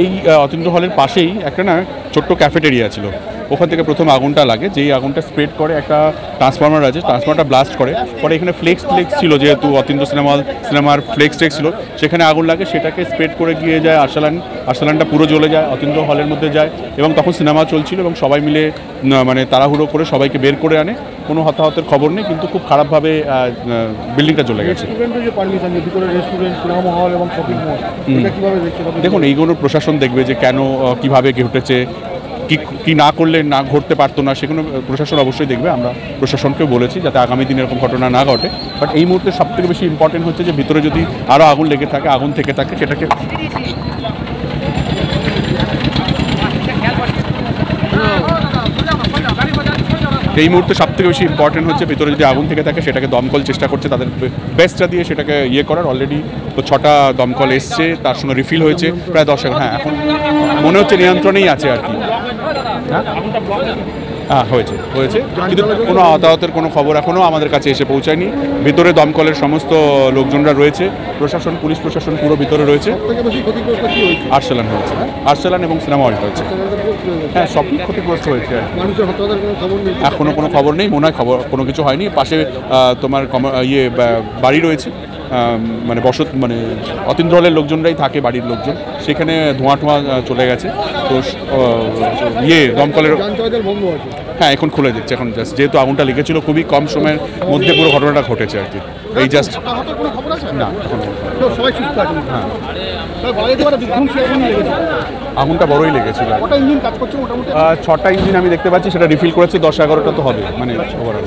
এই অতীন্দ্র হলের পাশেই একটা না ছোট্ট ক্যাফেটেরিয়া ছিল, ওখান থেকে প্রথম আগুনটা লাগে। যেই আগুনটা স্প্রেড করে একটা ট্রান্সফর্মার আছে, ট্রান্সফর্মারটা ব্লাস্ট করে, পরে এখানে ফ্লেক্স ছিল, যেহেতু অতীন্দ্র সিনেমার ফ্লেক্স ছিল, সেখানে আগুন লাগে, সেটাকে স্প্রেড করে গিয়ে যায় আরসালানটা পুরো জ্বলে যায়, অতীন্দ্র হলের মধ্যে যায়। এবং তখন সিনেমা চলছিল এবং সবাই মিলে মানে তাড়াহুড়ো করে সবাইকে বের করে আনে। কোনো হতাহতের খবর নেই, কিন্তু খুব খারাপভাবে বিল্ডিংটা চলে গেছে। দেখুন, এইগুলো প্রশাসন দেখবে যে কেন কীভাবে ঘটেছে, কি না করলে না ঘটতে পারতো না, সেগুলো প্রশাসন অবশ্যই দেখবে। আমরা প্রশাসনকেও বলেছি যাতে আগামী দিনে এরকম ঘটনা না ঘটে। বাট এই মুহূর্তে সবথেকে বেশি ইম্পর্টেন্ট হচ্ছে যে ভিতরে যদি আরও আগুন লেগে থাকে, আগুন থেকে থাকে, সেটাকে এই মুহূর্তে সবথেকে বেশি ইম্পর্টেন্ট হচ্ছে ভিতরে যদি আগুন থেকে থাকে সেটাকে দমকল চেষ্টা করছে তাদের বেস্টটা দিয়ে সেটাকে করার। অলরেডি তো 6টা দমকল এসছে, তার সঙ্গে রিফিল হয়েছে প্রায় 10। হ্যাঁ, এখন মনে হচ্ছে নিয়ন্ত্রণেই আছে আর কি। হ্যাঁ, হয়েছে, কিন্তু কোনো হতাহতের কোনো খবর এখনও আমাদের কাছে এসে পৌঁছায়নি। ভিতরে দমকলের সমস্ত লোকজনরা রয়েছে, প্রশাসন, পুলিশ প্রশাসন পুরো ভিতরে রয়েছে। আরসালান হয়েছে, আরসালান এবং সিনেমা হলটা হয়েছে। হ্যাঁ, সবই ক্ষতিগ্রস্ত হয়েছে। এখনও কোনো খবর নেই, মনে হয় কোনো কিছু হয়নি। পাশে তোমার বাড়ি রয়েছে, মানে মানে অতীন্দ্র হলের লোকজনরাই থাকে, বাড়ির লোকজন, সেখানে ধোঁয়া চলে গেছে। তো দমকলের হ্যাঁ এখন খুলে দিচ্ছে, এখন জাস্ট যেহেতু আগুনটা লেগেছিল খুবই কম সময়ের মধ্যে পুরো ঘটনাটা ঘটেছে আর কি। এই জাস্ট না, হ্যাঁ, আগুনটা বড়ই লেগেছিল। 6টা ইঞ্জিন আমি দেখতে পাচ্ছি, সেটা রিফিল করেছে, 10-11টা তো হবে মানে ওভারঅল।